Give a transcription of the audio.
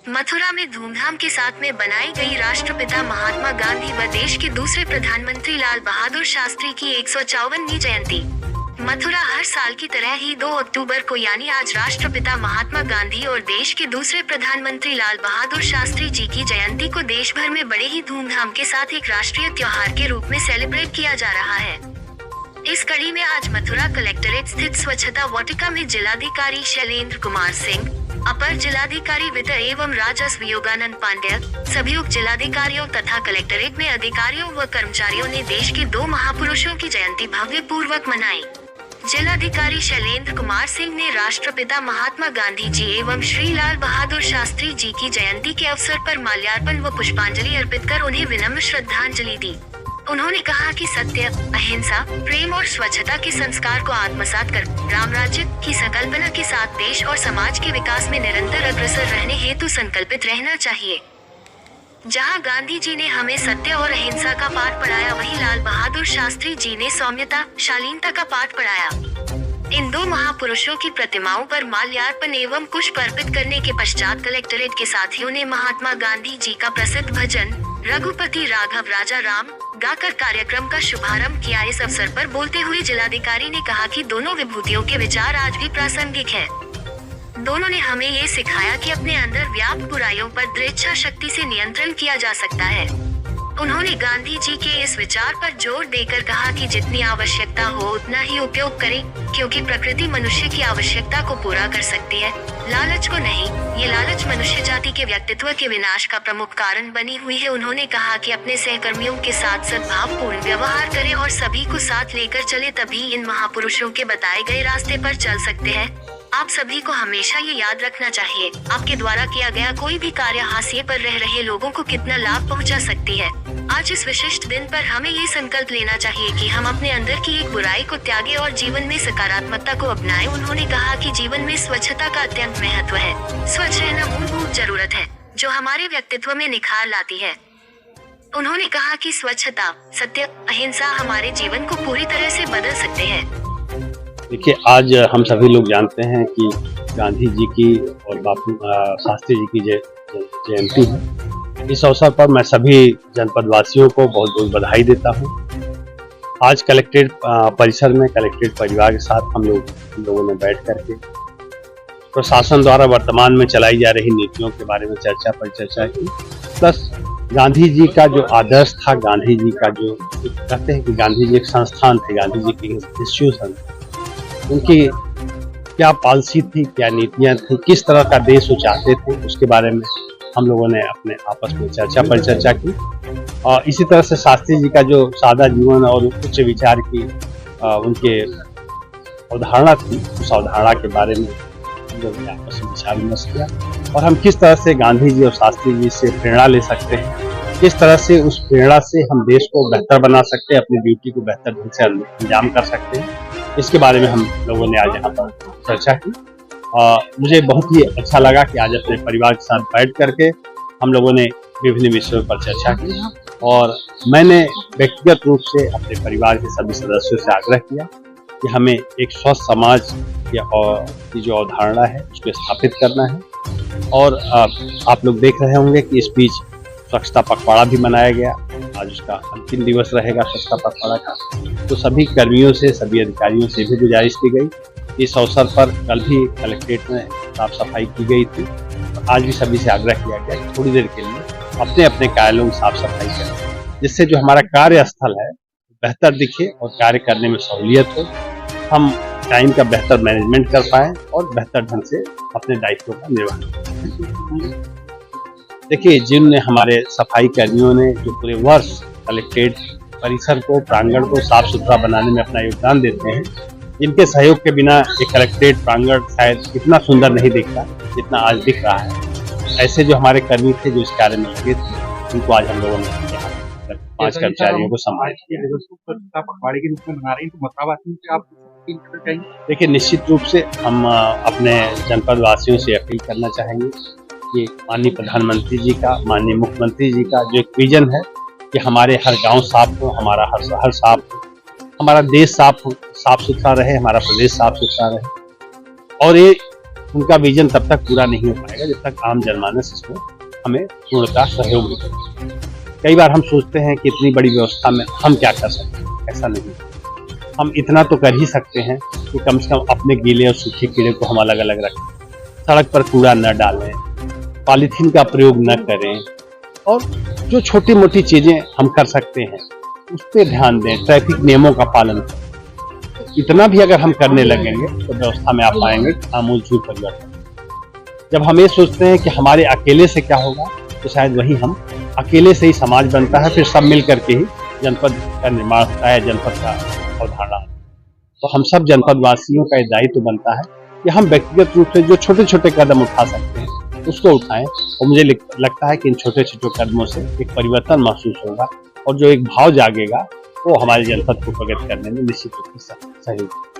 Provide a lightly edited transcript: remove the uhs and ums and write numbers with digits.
मथुरा में धूमधाम के साथ में बनाई गई राष्ट्रपिता महात्मा गांधी व देश के दूसरे प्रधानमंत्री लाल बहादुर शास्त्री की 154वीं जयंती। मथुरा हर साल की तरह ही 2 अक्टूबर को यानी आज राष्ट्रपिता महात्मा गांधी और देश के दूसरे प्रधानमंत्री लाल बहादुर शास्त्री जी की जयंती को देश भर में बड़े ही धूमधाम के साथ एक राष्ट्रीय त्योहार के रूप में सेलिब्रेट किया जा रहा है। इस कड़ी में आज मथुरा कलेक्ट्रेट स्थित स्वच्छता वाटिका में जिलाधिकारी शैलेंद्र कुमार सिंह, अपर जिलाधिकारी वित्त एवं राजस्व योगानंद पांड्या, सभी उप जिलाधिकारियों तथा कलेक्ट्रेट में अधिकारियों व कर्मचारियों ने देश के 2 महापुरुषों की जयंती भव्य पूर्वक मनाई। जिलाधिकारी शैलेंद्र कुमार सिंह ने राष्ट्रपिता महात्मा गांधी जी एवं श्री लाल बहादुर शास्त्री जी की जयंती के अवसर पर माल्यार्पण व पुष्पांजलि अर्पित कर उन्हें विनम्र श्रद्धांजलि दी। उन्होंने कहा कि सत्य, अहिंसा, प्रेम और स्वच्छता के संस्कार को आत्मसात कर राम राज्य की संकल्पना के साथ देश और समाज के विकास में निरंतर अग्रसर रहने हेतु संकल्पित रहना चाहिए। जहां गांधी जी ने हमें सत्य और अहिंसा का पाठ पढ़ाया, वहीं लाल बहादुर शास्त्री जी ने सौम्यता, शालीनता का पाठ पढ़ाया। इन 2 महापुरुषों की प्रतिमाओं पर माल्यार्पण एवं पुष्प अर्पित करने के पश्चात कलेक्ट्रेट के साथियों ने महात्मा गांधी जी का प्रसिद्ध भजन रघुपति राघव राजा राम गाकर कार्यक्रम का शुभारंभ किया। इस अवसर पर बोलते हुए जिलाधिकारी ने कहा कि दोनों विभूतियों के विचार आज भी प्रासंगिक है। दोनों ने हमें ये सिखाया कि अपने अंदर व्याप्त बुराइयों पर दृढ़ शक्ति से नियंत्रण किया जा सकता है। उन्होंने गांधी जी के इस विचार पर जोर देकर कहा कि जितनी आवश्यकता हो उतना ही उपयोग करें, क्योंकि प्रकृति मनुष्य की आवश्यकता को पूरा कर सकती है, लालच को नहीं। ये लालच मनुष्य जाति के व्यक्तित्व के विनाश का प्रमुख कारण बनी हुई है। उन्होंने कहा कि अपने सहकर्मियों के साथ सद्भावपूर्ण व्यवहार करें और सभी को साथ लेकर चले, तभी इन महापुरुषों के बताए गए रास्ते पर चल सकते हैं। आप सभी को हमेशा ये याद रखना चाहिए, आपके द्वारा किया गया कोई भी कार्य हाशिए पर रह रहे लोगों को कितना लाभ पहुंचा सकती है। आज इस विशिष्ट दिन पर हमें ये संकल्प लेना चाहिए कि हम अपने अंदर की एक बुराई को त्यागें और जीवन में सकारात्मकता को अपनाएं। उन्होंने कहा कि जीवन में स्वच्छता का अत्यंत महत्व है। स्वच्छ रहना मूलभूत जरूरत है, जो हमारे व्यक्तित्व में निखार लाती है। उन्होंने कहा कि स्वच्छता, सत्य, अहिंसा हमारे जीवन को पूरी तरह से बदल सकते हैं। देखिए, आज हम सभी लोग जानते हैं कि गांधी जी की और बापू शास्त्री जी की जयंती है। इस अवसर पर मैं सभी जनपद वासियों को बहुत बहुत बधाई देता हूं। आज कलेक्ट्रेट परिसर में कलेक्ट्रेट परिवार के साथ हम लोगों ने बैठ करके प्रशासन द्वारा वर्तमान में चलाई जा रही नीतियों के बारे में चर्चा की। प्लस गांधी जी का जो आदर्श था, गांधी जी का जो कहते हैं कि गांधी जी एक संस्थान थे, गांधी जी की इंस्टीट्यूशन, उनकी क्या पॉलिसी थी, क्या नीतियां थी, किस तरह का देश वो चाहते थे, उसके बारे में हम लोगों ने अपने आपस में चर्चा की। और इसी तरह से शास्त्री जी का जो सादा जीवन और उच्च विचार की उनके अवधारणा थी, उस अवधारणा के बारे में हम लोगों ने आपस में विचार विमर्श किया और हम किस तरह से गांधी जी और शास्त्री जी से प्रेरणा ले सकते हैं, किस तरह से उस प्रेरणा से हम देश को बेहतर बना सकते हैं, अपनी ड्यूटी को बेहतर ढंग से अंजाम कर सकते हैं, इसके बारे में हम लोगों ने आज यहाँ पर चर्चा की। मुझे बहुत ही अच्छा लगा कि आज अपने परिवार के साथ बैठ करके हम लोगों ने विभिन्न विषयों पर चर्चा की और मैंने व्यक्तिगत रूप से अपने परिवार के सभी सदस्यों से आग्रह किया कि हमें एक स्वस्थ समाज की जो अवधारणा है उसको स्थापित करना है। और आप लोग देख रहे होंगे कि इस बीच स्वच्छता पखवाड़ा भी मनाया गया। आज उसका अंतिम दिवस रहेगा स्वच्छता पखवाड़ा का। तो सभी कर्मियों से, सभी अधिकारियों से भी गुजारिश की गई। इस अवसर पर कल भी कलेक्ट्रेट में साफ सफाई की गई थी। आज भी सभी से आग्रह किया गया कि थोड़ी देर के लिए अपने अपने कार्यालयों की साफ सफाई करें, जिससे जो हमारा कार्यस्थल है बेहतर दिखे और कार्य करने में सहूलियत हो, हम टाइम का बेहतर मैनेजमेंट कर पाएं और बेहतर ढंग से अपने दायित्वों का निर्वहन करें। देखिए, जिन हमारे सफाई कर्मियों ने जो पूरे वर्ष कलेक्ट्रेट परिसर को, प्रांगण को साफ सुथरा बनाने में अपना योगदान देते हैं, इनके सहयोग के बिना ये कलेक्ट्रेट प्रांगण शायद इतना सुंदर नहीं दिखता जितना आज दिख रहा है। ऐसे जो हमारे कर्मी थे जो इस कार्य में लगे थे, उनको आज हम लोगों ने 5 कर्मचारियों को सम्मानित पखवाड़े के रूप में मना रही है, तो देखिए, निश्चित रूप से हम अपने जनपद वासियों से अपील करना चाहेंगे कि माननीय प्रधानमंत्री जी का, माननीय मुख्यमंत्री जी का जो एक विजन है कि हमारे हर गांव साफ हो, हमारा हर शहर साफ हो, हमारा देश साफ सुथरा रहे, हमारा प्रदेश साफ सुथरा रहे। और ये उनका विजन तब तक पूरा नहीं हो पाएगा जब तक आम जनमानस इसमें हमें पूर्णतः सहयोग नहीं करेगा। कई बार हम सोचते हैं कि इतनी बड़ी व्यवस्था में हम क्या कर सकते हैं, ऐसा नहीं। हम इतना तो कर ही सकते हैं कि कम से कम अपने गीले और सूखे कीड़े को हम अलग अलग रखें, सड़क पर कूड़ा न डालें, पॉलीथीन का प्रयोग न करें, और जो छोटी मोटी चीजें हम कर सकते हैं उस पर ध्यान दें, ट्रैफिक नियमों का पालन करें। इतना भी अगर हम करने लगेंगे तो व्यवस्था में आ पाएंगे आमूलचूल परिवर्तन। जब हम ये सोचते हैं कि हमारे अकेले से क्या होगा, तो शायद वही हम अकेले से ही समाज बनता है, फिर सब मिल करके ही जनपद का निर्माण होता है, जनपद का अवधारणा। तो हम सब जनपद वासियों का दायित्व बनता है कि हम व्यक्तिगत रूप से जो छोटे छोटे कदम उठा सकते हैं उसको उठाएं, और मुझे लगता है कि इन छोटे छोटे कदमों से एक परिवर्तन महसूस होगा और जो एक भाव जागेगा वो हमारे जनपद को प्रगति करने में निश्चित रूप से सहयोग।